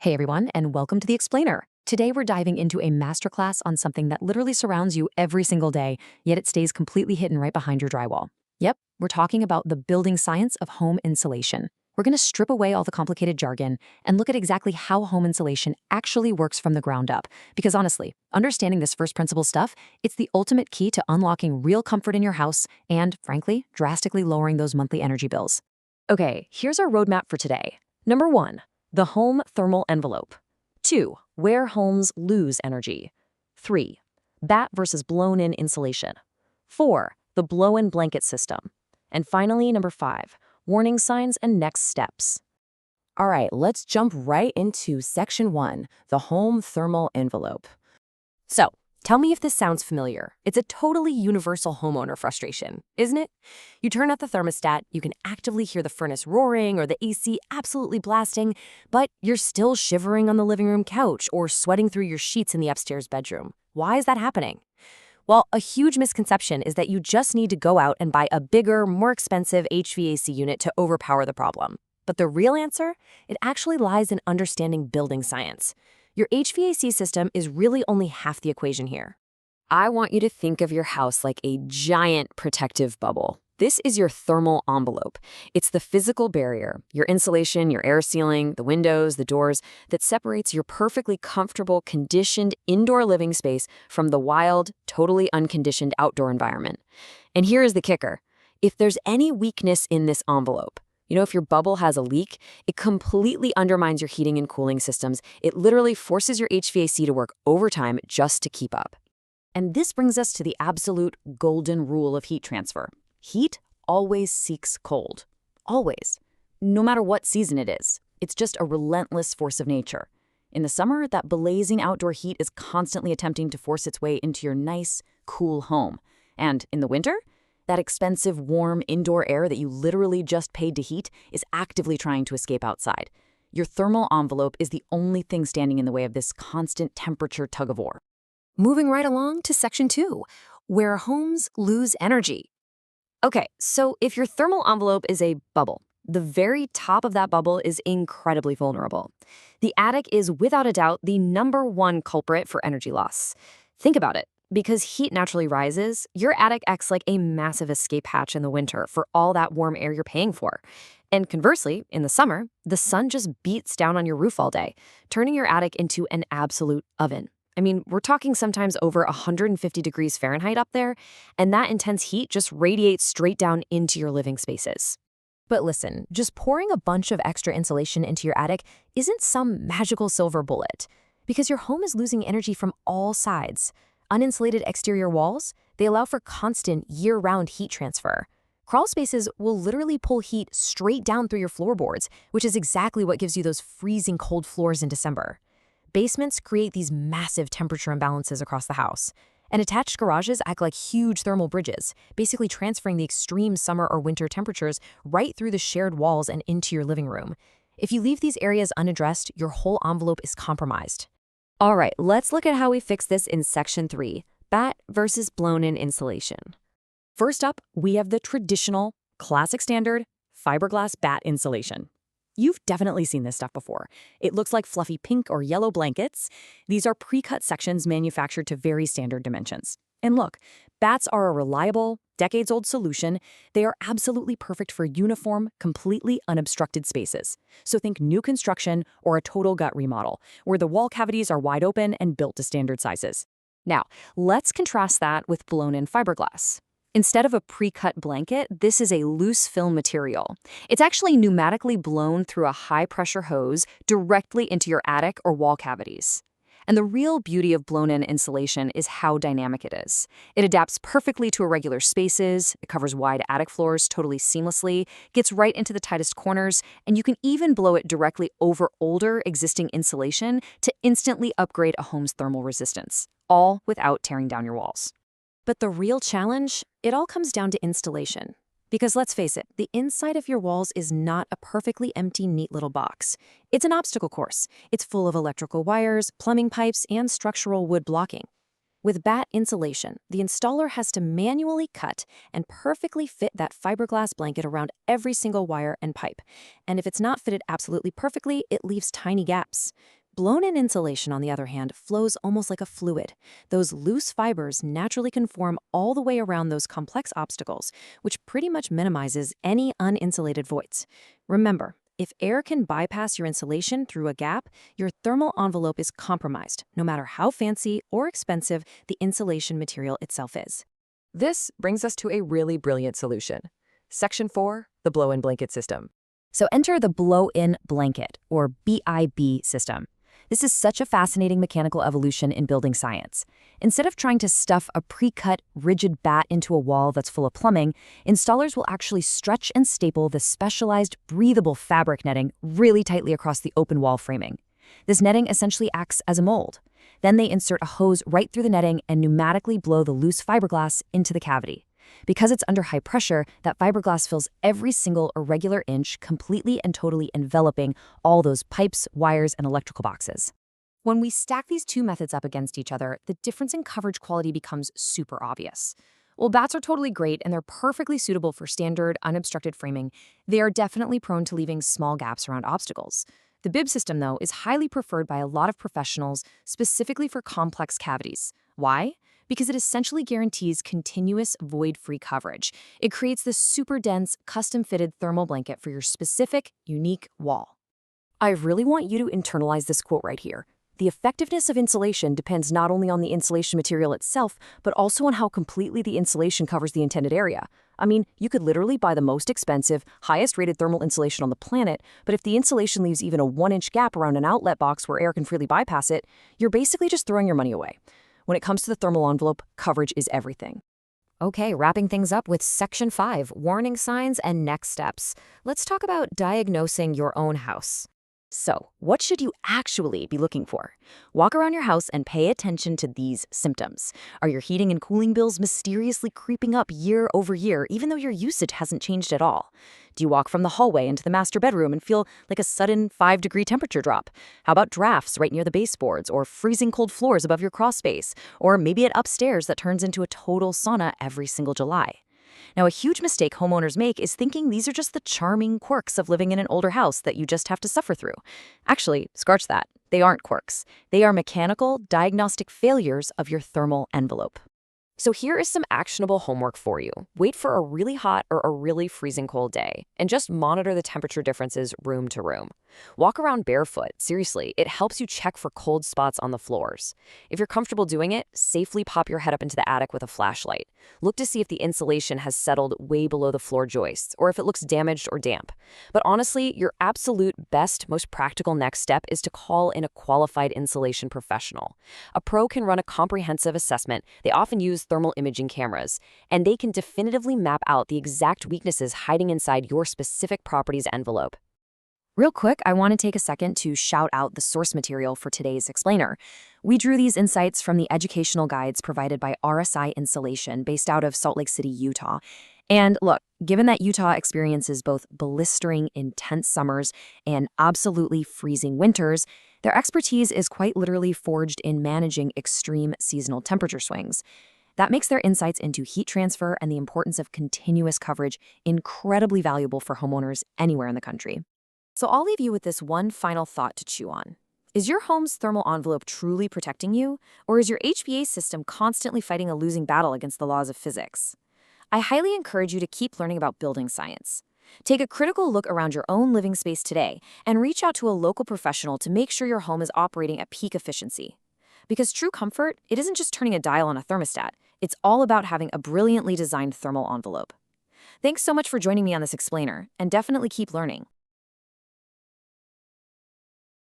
Hey everyone, and welcome to The Explainer. Today we're diving into a masterclass on something that literally surrounds you every single day, yet it stays completely hidden right behind your drywall. Yep, we're talking about the building science of home insulation. We're going to strip away all the complicated jargon and look at exactly how home insulation actually works from the ground up. Because honestly, understanding this first principle stuff, it's the ultimate key to unlocking real comfort in your house and, frankly, drastically lowering those monthly energy bills. Okay, here's our roadmap for today. Number 1. The home thermal envelope. 2. Where homes lose energy. 3. Batt versus blown-in insulation. 4. The blow-in blanket system. And finally, number 5. Warning signs and next steps. All right, let's jump right into section 1, the home thermal envelope. So, tell me if this sounds familiar. It's a totally universal homeowner frustration, isn't it? You turn up the thermostat, you can actively hear the furnace roaring or the AC absolutely blasting, but you're still shivering on the living room couch or sweating through your sheets in the upstairs bedroom. Why is that happening? Well, a huge misconception is that you just need to go out and buy a bigger, more expensive HVAC unit to overpower the problem. But the real answer? It actually lies in understanding building science. Your HVAC system is really only half the equation here. I want you to think of your house like a giant protective bubble. This is your thermal envelope. It's the physical barrier, your insulation, your air sealing, the windows, the doors, that separates your perfectly comfortable, conditioned indoor living space from the wild, totally unconditioned outdoor environment. And here is the kicker. If there's any weakness in this envelope, if your bubble has a leak, it completely undermines your heating and cooling systems. It literally forces your HVAC to work overtime just to keep up. And this brings us to the absolute golden rule of heat transfer. Heat always seeks cold. Always. No matter what season it is. It's just a relentless force of nature. In the summer, that blazing outdoor heat is constantly attempting to force its way into your nice, cool home. And in the winter, that expensive, warm indoor air that you literally just paid to heat is actively trying to escape outside. Your thermal envelope is the only thing standing in the way of this constant temperature tug-of-war. Moving right along to section 2, where homes lose energy. Okay, so if your thermal envelope is a bubble, the very top of that bubble is incredibly vulnerable. The attic is without a doubt the #1 culprit for energy loss. Think about it. Because heat naturally rises, your attic acts like a massive escape hatch in the winter for all that warm air you're paying for. And conversely, in the summer, the sun just beats down on your roof all day, turning your attic into an absolute oven. I mean, we're talking sometimes over 150 degrees Fahrenheit up there, and that intense heat just radiates straight down into your living spaces. But listen, just pouring a bunch of extra insulation into your attic isn't some magical silver bullet, because your home is losing energy from all sides. Uninsulated exterior walls, they allow for constant year-round heat transfer. Crawl spaces will literally pull heat straight down through your floorboards, which is exactly what gives you those freezing cold floors in December. Basements create these massive temperature imbalances across the house. And attached garages act like huge thermal bridges, basically transferring the extreme summer or winter temperatures right through the shared walls and into your living room. If you leave these areas unaddressed, your whole envelope is compromised. All right, let's look at how we fix this in section 3, Batt versus blown-in insulation. First up, we have the traditional, classic standard, fiberglass batt insulation. You've definitely seen this stuff before. It looks like fluffy pink or yellow blankets. These are pre-cut sections manufactured to very standard dimensions. And look, batts are a reliable, decades-old solution. They are absolutely perfect for uniform, completely unobstructed spaces. So think new construction or a total gut remodel, where the wall cavities are wide open and built to standard sizes. Now, let's contrast that with blown-in fiberglass. Instead of a pre-cut blanket, this is a loose film material. It's actually pneumatically blown through a high-pressure hose directly into your attic or wall cavities. And the real beauty of blown-in insulation is how dynamic it is. It adapts perfectly to irregular spaces, it covers wide attic floors totally seamlessly, gets right into the tightest corners, and you can even blow it directly over older existing insulation to instantly upgrade a home's thermal resistance, all without tearing down your walls. But the real challenge, it all comes down to installation. Because let's face it, the inside of your walls is not a perfectly empty, neat little box. It's an obstacle course. It's full of electrical wires, plumbing pipes, and structural wood blocking. With Batt insulation, the installer has to manually cut and perfectly fit that fiberglass blanket around every single wire and pipe. And if it's not fitted absolutely perfectly, it leaves tiny gaps. Blown-in insulation, on the other hand, flows almost like a fluid. Those loose fibers naturally conform all the way around those complex obstacles, which pretty much minimizes any uninsulated voids. Remember, if air can bypass your insulation through a gap, your thermal envelope is compromised, no matter how fancy or expensive the insulation material itself is. This brings us to a really brilliant solution. Section 4, the blow-in blanket system. So enter the blow-in blanket, or BIB system. This is such a fascinating mechanical evolution in building science. Instead of trying to stuff a pre-cut, rigid batt into a wall that's full of plumbing, installers will actually stretch and staple the specialized, breathable fabric netting really tightly across the open wall framing. This netting essentially acts as a mold. Then they insert a hose right through the netting and pneumatically blow the loose fiberglass into the cavity. Because it's under high pressure, that fiberglass fills every single irregular inch, completely and totally enveloping all those pipes, wires, and electrical boxes. When we stack these two methods up against each other, the difference in coverage quality becomes super obvious. While batts are totally great and they're perfectly suitable for standard, unobstructed framing, they are definitely prone to leaving small gaps around obstacles. The bib system, though, is highly preferred by a lot of professionals, specifically for complex cavities. Why? Because it essentially guarantees continuous void-free coverage. It creates this super dense, custom-fitted thermal blanket for your specific, unique wall. I really want you to internalize this quote right here. The effectiveness of insulation depends not only on the insulation material itself, but also on how completely the insulation covers the intended area. I mean, you could literally buy the most expensive, highest-rated thermal insulation on the planet, but if the insulation leaves even a 1-inch gap around an outlet box where air can freely bypass it, you're basically just throwing your money away. When it comes to the thermal envelope, coverage is everything. Okay, wrapping things up with Section 5, warning signs and next steps. Let's talk about diagnosing your own house. So, what should you actually be looking for? Walk around your house and pay attention to these symptoms. Are your heating and cooling bills mysteriously creeping up year over year, even though your usage hasn't changed at all? Do you walk from the hallway into the master bedroom and feel like a sudden 5-degree temperature drop? How about drafts right near the baseboards, or freezing cold floors above your crawl space? Or maybe it upstairs that turns into a total sauna every single July? Now, a huge mistake homeowners make is thinking these are just the charming quirks of living in an older house that you just have to suffer through. Actually, scratch that. They aren't quirks. They are mechanical, diagnostic failures of your thermal envelope. So here is some actionable homework for you. Wait for a really hot or a really freezing cold day, and just monitor the temperature differences room to room. Walk around barefoot. Seriously, it helps you check for cold spots on the floors. If you're comfortable doing it, safely pop your head up into the attic with a flashlight. Look to see if the insulation has settled way below the floor joists, or if it looks damaged or damp. But honestly, your absolute best, most practical next step is to call in a qualified insulation professional. A pro can run a comprehensive assessment. They often use thermal imaging cameras, and they can definitively map out the exact weaknesses hiding inside your specific property's envelope. Real quick, I want to take a second to shout out the source material for today's explainer. We drew these insights from the educational guides provided by RSI Insulation, based out of Salt Lake City, Utah. And look, given that Utah experiences both blistering, intense summers and absolutely freezing winters, their expertise is quite literally forged in managing extreme seasonal temperature swings. That makes their insights into heat transfer and the importance of continuous coverage incredibly valuable for homeowners anywhere in the country. So I'll leave you with this one final thought to chew on. Is your home's thermal envelope truly protecting you, or is your HVAC system constantly fighting a losing battle against the laws of physics? I highly encourage you to keep learning about building science. Take a critical look around your own living space today and reach out to a local professional to make sure your home is operating at peak efficiency. Because true comfort, it isn't just turning a dial on a thermostat. It's all about having a brilliantly designed thermal envelope. Thanks so much for joining me on this explainer, and definitely keep learning.